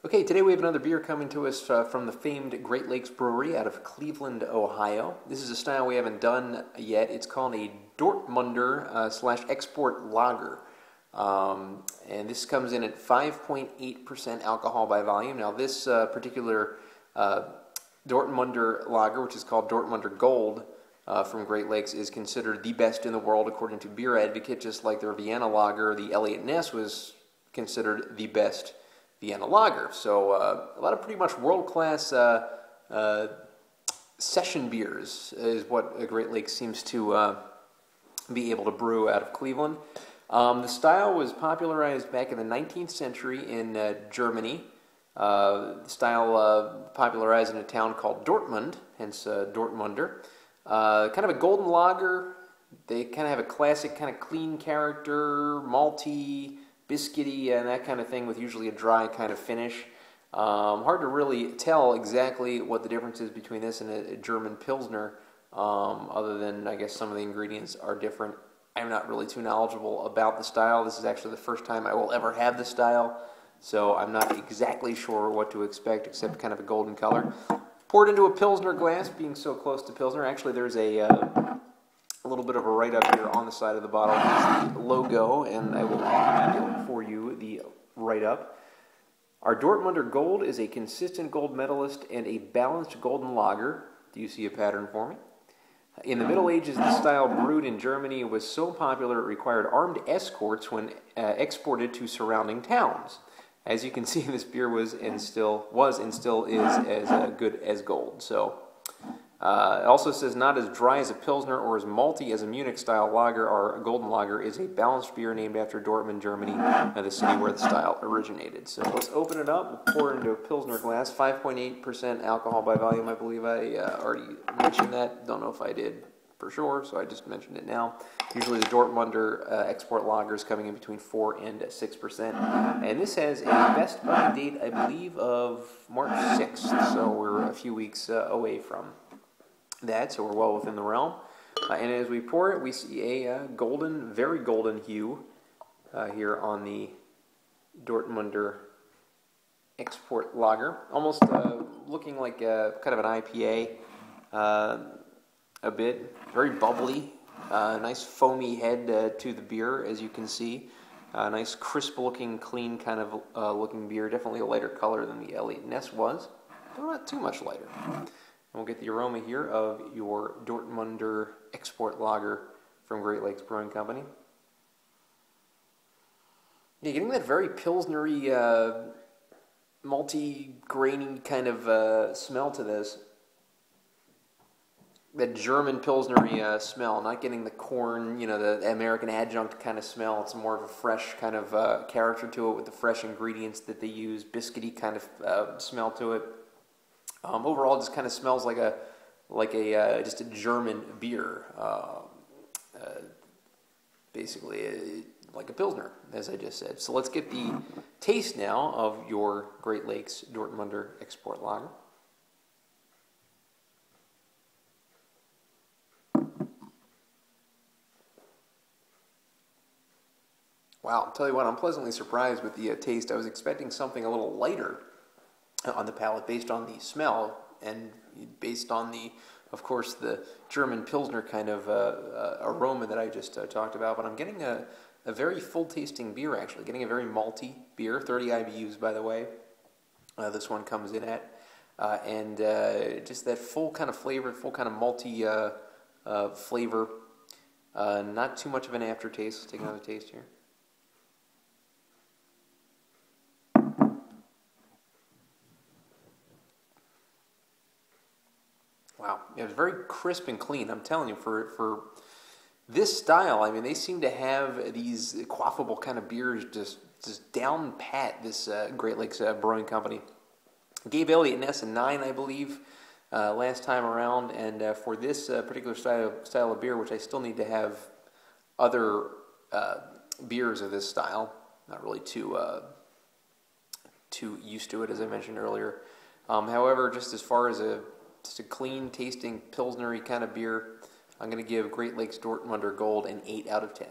Okay, today we have another beer coming to us from the famed Great Lakes Brewery out of Cleveland, Ohio. This is a style we haven't done yet. It's called a Dortmunder slash export lager. And this comes in at 5.8% alcohol by volume. Now this particular Dortmunder lager, which is called Dortmunder Gold from Great Lakes, is considered the best in the world according to Beer Advocate, just like their Vienna lager, the Elliot Ness, was considered the best Vienna lager. So a lot of pretty much world-class session beers is what Great Lakes seems to be able to brew out of Cleveland. The style was popularized back in the 19th century in Germany. The style popularized in a town called Dortmund, hence Dortmunder. Kind of a golden lager. They kind of have a classic kind of clean character, malty, biscuity, and that kind of thing, with usually a dry kind of finish. Hard to really tell exactly what the difference is between this and a German pilsner, other than I guess some of the ingredients are different. I'm not really too knowledgeable about the style. This is actually the first time I will ever have the style, so I'm not exactly sure what to expect except kind of a golden color. Poured into a pilsner glass, being so close to pilsner. Actually, there's a little bit of a write-up here on the side of the bottle. Here's the logo, and I will read for you the write-up. Our Dortmunder Gold is a consistent gold medalist and a balanced golden lager. Do you see a pattern for me? In the Middle Ages, the style brewed in Germany was so popular it required armed escorts when exported to surrounding towns. As you can see, this beer was and still is as good as gold. So. It also says not as dry as a pilsner or as malty as a Munich-style lager. Our golden lager is a balanced beer named after Dortmund, Germany, the city where the style originated. So let's open it up. We'll pour it into a pilsner glass. 5.8% alcohol by volume. I believe I already mentioned that. Don't know if I did for sure, so I just mentioned it now. Usually the Dortmunder export lager is coming in between 4 and 6%. And this has a best by date, I believe, of March 6th. So we're a few weeks away from that, so we're well within the realm. And as we pour it, we see a golden, very golden hue here on the Dortmunder export lager, almost looking like kind of an IPA a bit. Very bubbly, nice foamy head to the beer, as you can see. Nice crisp-looking, clean kind of looking beer. Definitely a lighter color than the Elliot Ness was, but not too much lighter. And we'll get the aroma here of your Dortmunder export lager from Great Lakes Brewing Company. Yeah, getting that very pilsnery, malty, grainy kind of smell to this. That German pilsnery smell, not getting the corn, you know, the American adjunct kind of smell. It's more of a fresh kind of character to it with the fresh ingredients that they use, biscuity kind of smell to it. Overall, it just kind of smells like just a German beer, basically like a pilsner, as I just said. So let's get the taste now of your Great Lakes Dortmunder export lager. Wow, I'll tell you what, I'm pleasantly surprised with the taste. I was expecting something a little lighter on the palate based on the smell and based on of course, the German pilsner kind of aroma that I just talked about. But I'm getting a very full-tasting beer, actually. Getting a very malty beer, 30 IBUs, by the way. This one comes in at. And just that full kind of flavor, full kind of malty flavor. Not too much of an aftertaste. Let's take another taste here. Wow, it was very crisp and clean. I'm telling you, for this style, I mean, they seem to have these quaffable kind of beers just down pat. This Great Lakes Brewing Company gave Elliot Ness a 9, I believe, last time around, and for this particular style of beer, which I still need to have other beers of this style. Not really too used to it, as I mentioned earlier. However, just as far as just a clean tasting pilsnery kind of beer, I'm going to give Great Lakes Dortmunder Gold an 8 out of 10.